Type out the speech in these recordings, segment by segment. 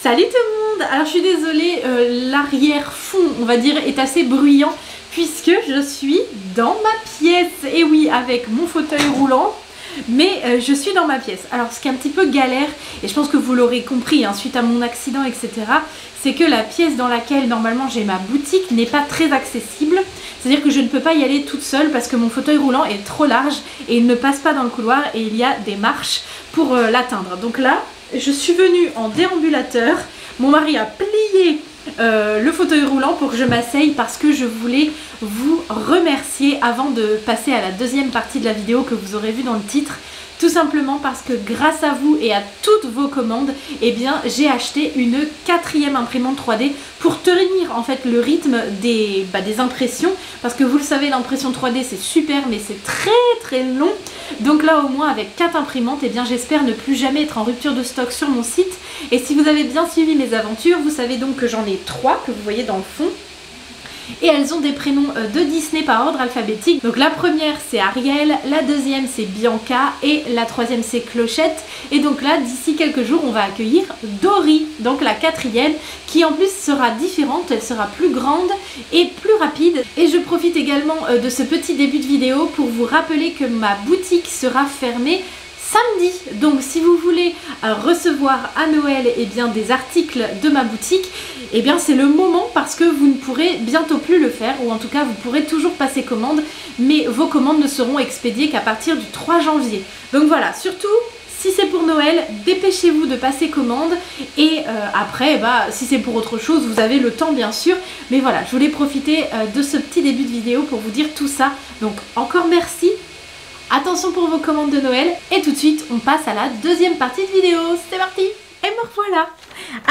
Salut tout le monde! Alors je suis désolée, l'arrière-fond on va dire est assez bruyant puisque je suis dans ma pièce. Et oui, avec mon fauteuil roulant, mais je suis dans ma pièce. Alors ce qui est un petit peu galère, et je pense que vous l'aurez compris hein, suite à mon accident etc, c'est que la pièce dans laquelle normalement j'ai ma boutique n'est pas très accessible. C'est-à-dire que je ne peux pas y aller toute seule parce que mon fauteuil roulant est trop large et il ne passe pas dans le couloir et il y a des marches pour l'atteindre. Donc là, je suis venue en déambulateur. Mon mari a plié le fauteuil roulant pour que je m'asseye parce que je voulais vous remercier avant de passer à la deuxième partie de la vidéo que vous aurez vu dans le titre. Tout simplement parce que grâce à vous et à toutes vos commandes, eh bien j'ai acheté une 4e imprimante 3D pour tenir en fait le rythme des impressions. Parce que vous le savez, l'impression 3D c'est super mais c'est très long. Donc là au moins avec 4 imprimantes, eh bien j'espère ne plus jamais être en rupture de stock sur mon site. Et si vous avez bien suivi mes aventures, vous savez donc que j'en ai 3 que vous voyez dans le fond. Et elles ont des prénoms de Disney par ordre alphabétique. Donc la première c'est Ariel, la deuxième c'est Bianca et la troisième c'est Clochette. Et donc là d'ici quelques jours on va accueillir Dory, donc la 4e, qui en plus sera différente, elle sera plus grande et plus rapide. Et je profite également de ce petit début de vidéo pour vous rappeler que ma boutique sera fermée samedi. Donc si vous voulez recevoir à Noël eh bien, des articles de ma boutique, eh bien c'est le moment parce que vous ne pourrez bientôt plus le faire, ou en tout cas vous pourrez toujours passer commande, mais vos commandes ne seront expédiées qu'à partir du 3 janvier. Donc voilà, surtout si c'est pour Noël, dépêchez-vous de passer commande et après, si c'est pour autre chose, vous avez le temps bien sûr. Mais voilà, je voulais profiter de ce petit début de vidéo pour vous dire tout ça. Donc encore merci. Attention pour vos commandes de Noël et tout de suite on passe à la deuxième partie de vidéo. C'est parti! Et me revoilà!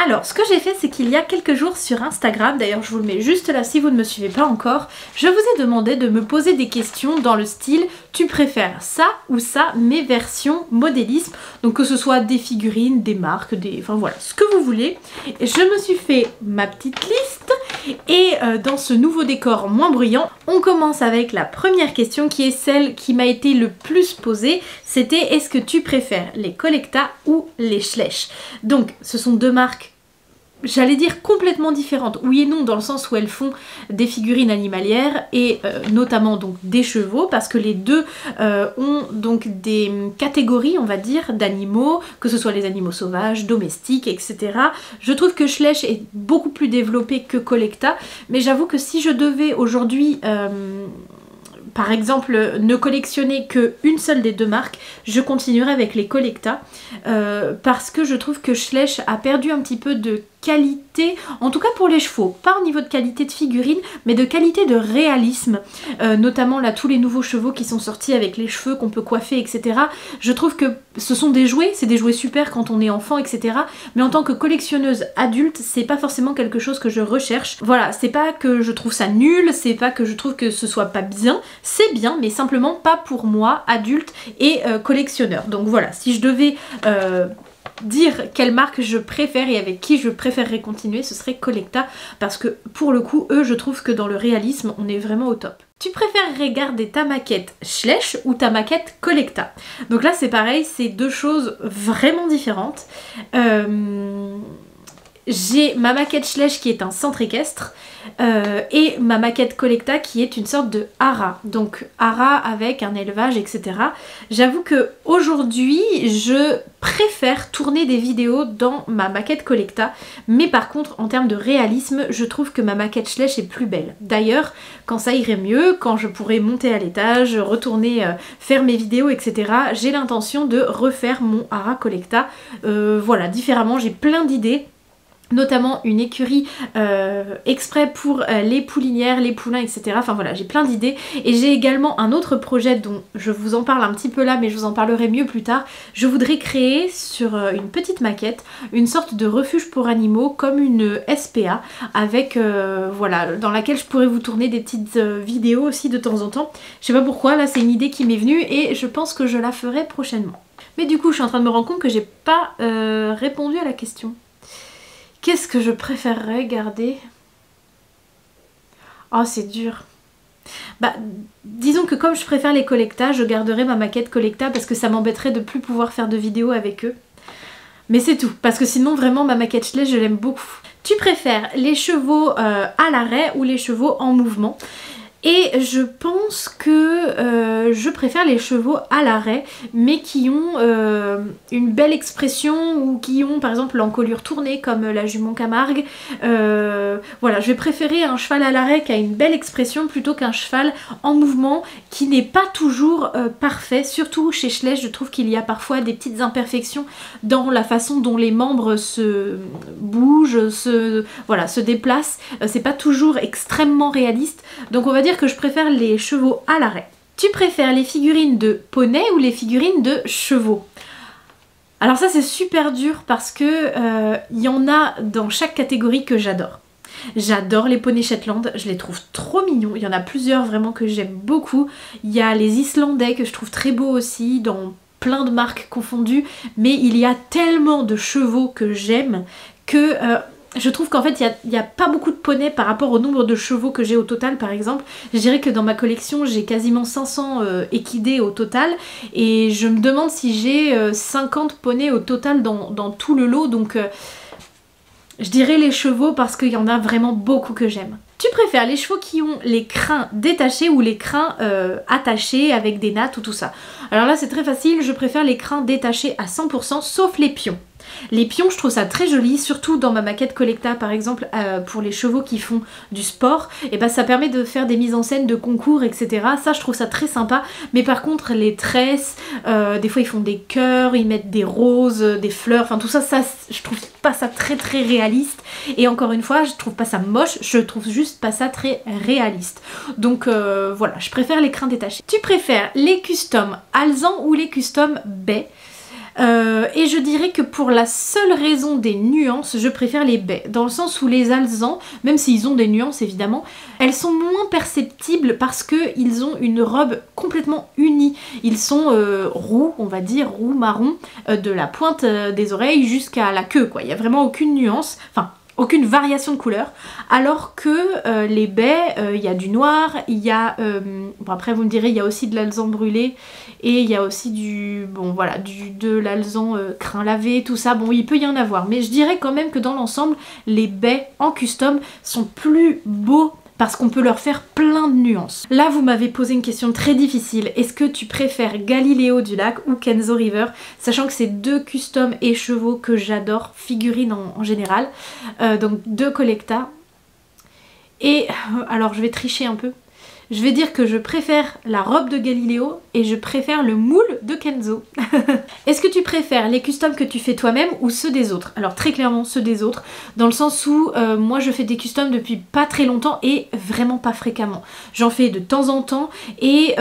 Alors ce que j'ai fait c'est qu'il y a quelques jours sur Instagram, d'ailleurs je vous le mets juste là si vous ne me suivez pas encore, je vous ai demandé de me poser des questions dans le style tu préfères ça ou ça, mes versions modélisme, donc que ce soit des figurines, des marques, enfin voilà, ce que vous voulez. Et je me suis fait ma petite liste et dans ce nouveau décor moins bruyant, on commence avec la première question qui est celle qui m'a été le plus posée, c'était est-ce que tu préfères les Collecta ou les Schleich? Donc ce sont deux marques, j'allais dire complètement différentes, oui et non, dans le sens où elles font des figurines animalières et notamment donc des chevaux, parce que les deux ont donc des catégories on va dire d'animaux, que ce soit les animaux sauvages, domestiques, etc. Je trouve que Schleich est beaucoup plus développé que Collecta, mais j'avoue que si je devais aujourd'hui par exemple ne collectionner qu'une seule des deux marques, je continuerai avec les Collecta parce que je trouve que Schleich a perdu un petit peu de qualité, en tout cas pour les chevaux, pas au niveau de qualité de figurine, mais de qualité de réalisme, notamment là tous les nouveaux chevaux qui sont sortis avec les cheveux qu'on peut coiffer, etc. Je trouve que ce sont des jouets, c'est des jouets super quand on est enfant, etc. Mais en tant que collectionneuse adulte, c'est pas forcément quelque chose que je recherche. Voilà, c'est pas que je trouve ça nul, c'est pas que je trouve que ce soit pas bien, c'est bien, mais simplement pas pour moi, adulte et collectionneur. Donc voilà, si je devais dire quelle marque je préfère et avec qui je préférerais continuer, ce serait Collecta, parce que pour le coup, eux, je trouve que dans le réalisme, on est vraiment au top. Tu préférerais garder ta maquette Schleich ou ta maquette Collecta? Donc là, c'est pareil, c'est deux choses vraiment différentes. J'ai ma maquette Schleich qui est un centre équestre et ma maquette Collecta qui est une sorte de haras. Donc haras avec un élevage, etc. J'avoue que aujourd'hui je préfère tourner des vidéos dans ma maquette Collecta, mais par contre en termes de réalisme, je trouve que ma maquette Schleich est plus belle. D'ailleurs, quand ça irait mieux, quand je pourrais monter à l'étage, retourner faire mes vidéos, etc., j'ai l'intention de refaire mon haras Collecta, voilà, différemment, j'ai plein d'idées. Notamment une écurie exprès pour les poulinières, les poulains, etc. Enfin voilà, j'ai plein d'idées. Et j'ai également un autre projet dont je vous en parle un petit peu là, mais je vous en parlerai mieux plus tard. Je voudrais créer sur une petite maquette une sorte de refuge pour animaux, comme une SPA, avec voilà, dans laquelle je pourrais vous tourner des petites vidéos aussi de temps en temps. Je sais pas pourquoi, là c'est une idée qui m'est venue et je pense que je la ferai prochainement. Mais du coup, je suis en train de me rendre compte que j'ai pas répondu à la question. Qu'est-ce que je préférerais garder? Oh, c'est dur. Disons que comme je préfère les Collecta, je garderai ma maquette Collecta parce que ça m'embêterait de plus pouvoir faire de vidéos avec eux. Mais c'est tout, parce que sinon vraiment ma maquette Schleich je l'aime beaucoup. Tu préfères les chevaux à l'arrêt ou les chevaux en mouvement? Et je pense que je préfère les chevaux à l'arrêt, mais qui ont une belle expression ou qui ont par exemple l'encolure tournée comme la jument Camargue. Voilà, je vais préférer un cheval à l'arrêt qui a une belle expression plutôt qu'un cheval en mouvement qui n'est pas toujours parfait. Surtout chez Schleich, je trouve qu'il y a parfois des petites imperfections dans la façon dont les membres se bougent, se déplacent. C'est pas toujours extrêmement réaliste. Donc on va dire que je préfère les chevaux à l'arrêt. Tu préfères les figurines de poney ou les figurines de chevaux? Alors ça c'est super dur parce que y en a dans chaque catégorie que j'adore. J'adore les poneys Shetland, je les trouve trop mignons. Il y en a plusieurs vraiment que j'aime beaucoup. Il y a les Islandais que je trouve très beaux aussi, dans plein de marques confondues. Mais il y a tellement de chevaux que j'aime que... je trouve qu'en fait il n'y a pas beaucoup de poneys par rapport au nombre de chevaux que j'ai au total par exemple. Je dirais que dans ma collection j'ai quasiment 500 équidés au total et je me demande si j'ai 50 poneys au total dans tout le lot, donc je dirais les chevaux parce qu'il y en a vraiment beaucoup que j'aime. Tu préfères les chevaux qui ont les crins détachés ou les crins attachés avec des nattes ou tout ça? Alors là c'est très facile, je préfère les crins détachés à 100% sauf les pions. Les pions, je trouve ça très joli, surtout dans ma maquette Collecta par exemple, pour les chevaux qui font du sport, et ben ça permet de faire des mises en scène de concours, etc. Ça, je trouve ça très sympa, mais par contre, les tresses, des fois ils font des cœurs, ils mettent des roses, des fleurs, enfin tout ça, je trouve pas ça très très réaliste, et encore une fois, je trouve pas ça moche, je trouve juste pas ça très réaliste. Donc voilà, je préfère les crins détachés. Tu préfères les customs alezans ou les customs bais? Et je dirais que pour la seule raison des nuances, je préfère les bais, dans le sens où les alezans, même s'ils ont des nuances évidemment, elles sont moins perceptibles parce qu'ils ont une robe complètement unie. Ils sont roux, on va dire, roux marron, de la pointe des oreilles jusqu'à la queue, quoi. Il n'y a vraiment aucune nuance, enfin aucune variation de couleur, alors que les bais, il y a du noir, il y a, bon après vous me direz, il y a aussi de l'alezan brûlé, et il y a aussi de l'alezan crin lavé, tout ça, bon il peut y en avoir, mais je dirais quand même que dans l'ensemble, les bais en custom sont plus beaux, parce qu'on peut leur faire plein de nuances. Là, vous m'avez posé une question très difficile. Est-ce que tu préfères Galileo du Lac ou Kenzo River? Sachant que c'est deux customs et chevaux que j'adore, figurines en général. Donc deux Collecta. Et alors, je vais tricher un peu. Je vais dire que je préfère la robe de Galileo et je préfère le moule de Kenzo. Est-ce que tu préfères les customs que tu fais toi-même ou ceux des autres? Alors très clairement ceux des autres, dans le sens où moi je fais des customs depuis pas très longtemps et vraiment pas fréquemment. J'en fais de temps en temps et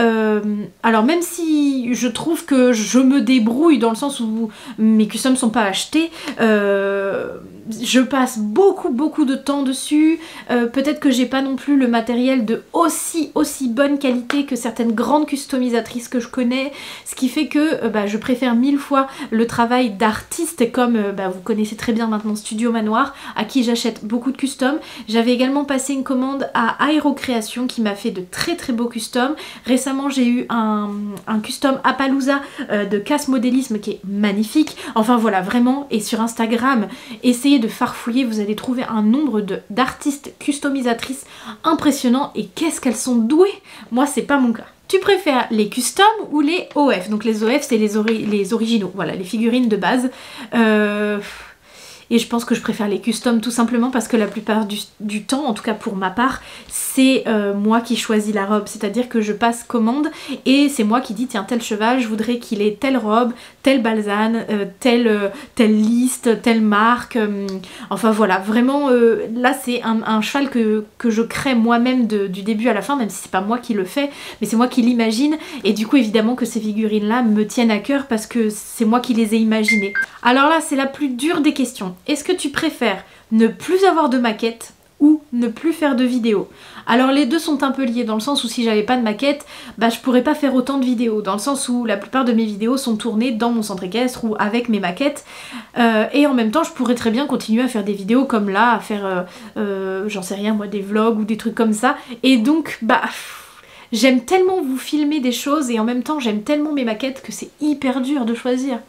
alors même si je trouve que je me débrouille dans le sens où mes customs sont pas achetés, je passe beaucoup de temps dessus, peut-être que j'ai pas non plus le matériel de aussi bonne qualité que certaines grandes customisatrices que je connais, ce qui fait que je préfère 1000 fois le travail d'artistes comme vous connaissez très bien maintenant Studio Manoir, à qui j'achète beaucoup de customs. J'avais également passé une commande à Aérocréation qui m'a fait de très beaux customs. Récemment j'ai eu un custom Appaloosa de Casse Modélisme qui est magnifique. Enfin voilà, vraiment, et sur Instagram, essayez de farfouiller, vous allez trouver un nombre d'artistes customisatrices impressionnants, et qu'est-ce qu'elles sont douées! Moi c'est pas mon cas. Tu préfères les customs ou les OF? Donc les OF c'est les originaux, voilà, les figurines de base. Et je pense que je préfère les customs tout simplement parce que la plupart du temps, en tout cas pour ma part, c'est moi qui choisis la robe. C'est-à-dire que je passe commande et c'est moi qui dis tiens tel cheval, je voudrais qu'il ait telle robe, telle balzane, telle liste, telle marque. Enfin voilà, vraiment là c'est un cheval que je crée moi-même du début à la fin, même si c'est pas moi qui le fais, mais c'est moi qui l'imagine. Et du coup évidemment que ces figurines là me tiennent à cœur parce que c'est moi qui les ai imaginées. Alors là c'est la plus dure des questions. Est-ce que tu préfères ne plus avoir de maquette ou ne plus faire de vidéos? Alors les deux sont un peu liés dans le sens où si j'avais pas de maquette, je pourrais pas faire autant de vidéos, dans le sens où la plupart de mes vidéos sont tournées dans mon centre équestre ou avec mes maquettes, et en même temps je pourrais très bien continuer à faire des vidéos comme là, à faire j'en sais rien moi, des vlogs ou des trucs comme ça, et donc j'aime tellement vous filmer des choses et en même temps j'aime tellement mes maquettes que c'est hyper dur de choisir.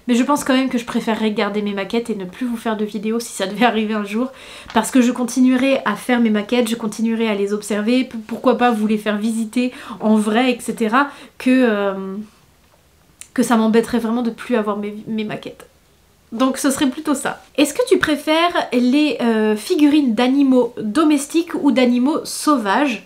Mais je pense quand même que je préférerais garder mes maquettes et ne plus vous faire de vidéos si ça devait arriver un jour. Parce que je continuerai à faire mes maquettes, je continuerai à les observer, pourquoi pas vous les faire visiter en vrai, etc. Que ça m'embêterait vraiment de plus avoir mes maquettes. Donc ce serait plutôt ça. Est-ce que tu préfères les figurines d'animaux domestiques ou d'animaux sauvages?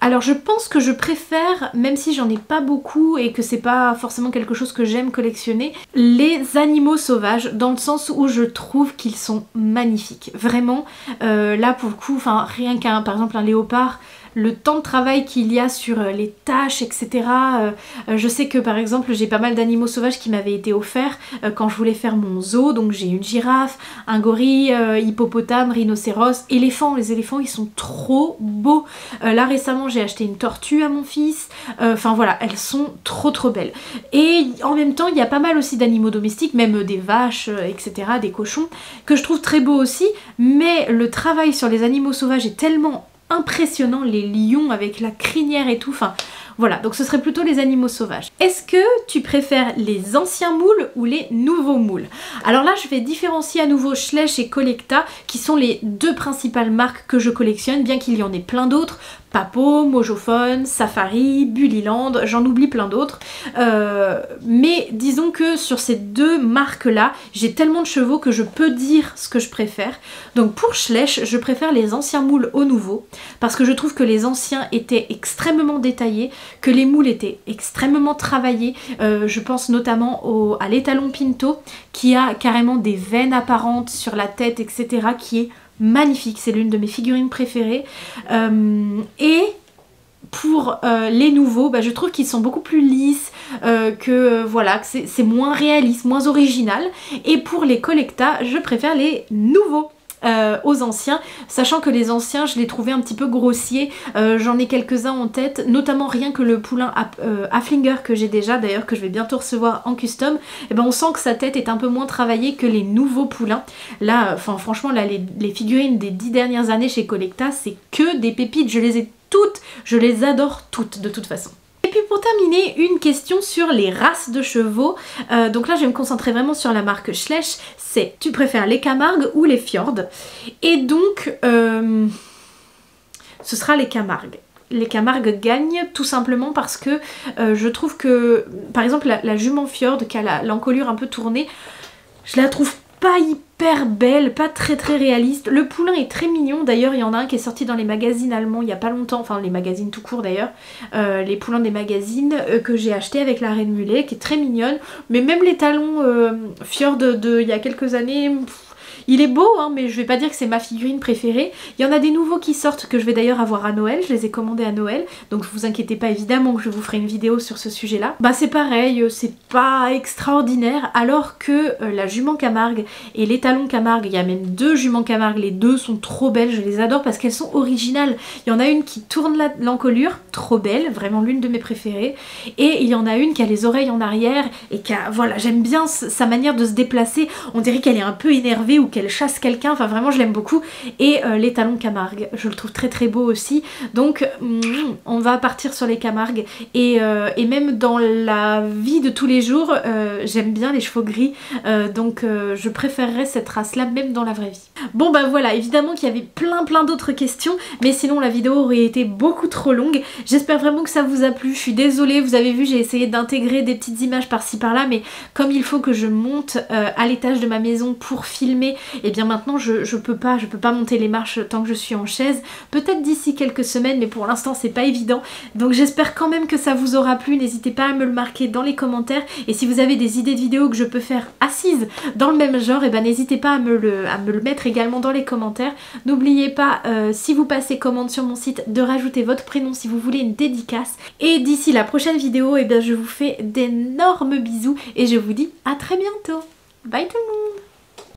Alors je pense que je préfère, même si j'en ai pas beaucoup et que c'est pas forcément quelque chose que j'aime collectionner, les animaux sauvages, dans le sens où je trouve qu'ils sont magnifiques. Vraiment, là pour le coup, enfin rien qu'un, par exemple un léopard, le temps de travail qu'il y a sur les tâches, etc. Je sais que par exemple j'ai pas mal d'animaux sauvages qui m'avaient été offerts quand je voulais faire mon zoo. Donc j'ai une girafe, un gorille, hippopotame, rhinocéros, éléphant. Les éléphants ils sont trop beaux. Là récemment j'ai acheté une tortue à mon fils. Enfin voilà, elles sont trop belles. Et en même temps il y a pas mal aussi d'animaux domestiques, même des vaches, etc., des cochons, que je trouve très beaux aussi. Mais le travail sur les animaux sauvages est tellement impressionnant, les lions avec la crinière et tout, enfin voilà, donc ce serait plutôt les animaux sauvages. Est-ce que tu préfères les anciens moules ou les nouveaux moules? Alors là je vais différencier à nouveau Schleich et Collecta qui sont les deux principales marques que je collectionne, bien qu'il y en ait plein d'autres. Papo, Mojophone, Safari, Bullyland, j'en oublie plein d'autres. Mais disons que sur ces deux marques-là, j'ai tellement de chevaux que je peux dire ce que je préfère. Donc pour Schleich, je préfère les anciens moules aux nouveaux, parce que je trouve que les anciens étaient extrêmement détaillés, que les moules étaient extrêmement travaillés. Je pense notamment à l'étalon Pinto, qui a carrément des veines apparentes sur la tête, etc., qui est magnifique, c'est l'une de mes figurines préférées. Et pour les nouveaux, bah, je trouve qu'ils sont beaucoup plus lisses, que voilà, que c'est moins réaliste, moins original. Et pour les Collecta, je préfère les nouveaux aux anciens, sachant que les anciens je les trouvais un petit peu grossiers. J'en ai quelques-uns en tête, notamment rien que le poulain Haflinger que j'ai déjà, d'ailleurs que je vais bientôt recevoir en custom. Et ben on sent que sa tête est un peu moins travaillée que les nouveaux poulains. Là, enfin franchement là les figurines des 10 dernières années chez Collecta, c'est que des pépites, je les ai toutes, je les adore toutes de toute façon. Et puis pour terminer, une question sur les races de chevaux. Donc là je vais me concentrer vraiment sur la marque Schleich. C'est, tu préfères les Camargue ou les Fjord? Et donc ce sera les Camargue. Les Camargue gagnent tout simplement parce que je trouve que par exemple la jument Fjord qui a l'encolure un peu tournée, je la trouve pas hyper belle, pas très réaliste. Le poulain est très mignon, d'ailleurs il y en a un qui est sorti dans les magazines allemands il y a pas longtemps, enfin les magazines tout court d'ailleurs, les poulains des magazines que j'ai acheté avec la reine mulet qui est très mignonne. Mais même les talons Fjord de il y a quelques années, il est beau hein, mais je vais pas dire que c'est ma figurine préférée. Il y en a des nouveaux qui sortent que je vais d'ailleurs avoir à Noël, je les ai commandés à Noël, donc vous inquiétez pas évidemment que je vous ferai une vidéo sur ce sujet là. Bah c'est pareil, c'est pas extraordinaire, alors que la jument Camargue et les talons Camargue, il y a même deux juments Camargue, les deux sont trop belles, je les adore parce qu'elles sont originales. Il y en a une qui tourne l'encolure, trop belle, vraiment l'une de mes préférées, et il y en a une qui a les oreilles en arrière et qui a, voilà, j'aime bien sa manière de se déplacer, on dirait qu'elle est un peu énervée ou qu'elle chasse quelqu'un, enfin vraiment je l'aime beaucoup. Et les talons Camargue, je le trouve très beau aussi, donc on va partir sur les Camargue. Et même dans la vie de tous les jours, j'aime bien les chevaux gris, donc je préférerais cette race là même dans la vraie vie. Bon bah voilà, évidemment qu'il y avait plein d'autres questions, mais sinon la vidéo aurait été beaucoup trop longue. J'espère vraiment que ça vous a plu, je suis désolée, vous avez vu j'ai essayé d'intégrer des petites images par-ci par-là, mais comme il faut que je monte à l'étage de ma maison pour filmer, et bien maintenant je peux pas monter les marches tant que je suis en chaise. Peut-être d'ici quelques semaines, mais pour l'instant c'est pas évident. Donc j'espère quand même que ça vous aura plu. N'hésitez pas à me le marquer dans les commentaires. Et si vous avez des idées de vidéos que je peux faire assises dans le même genre, et ben n'hésitez pas à me le mettre également dans les commentaires. N'oubliez pas, si vous passez commande sur mon site, de rajouter votre prénom si vous voulez une dédicace. Et d'ici la prochaine vidéo, et bien je vous fais d'énormes bisous et je vous dis à très bientôt. Bye tout le monde!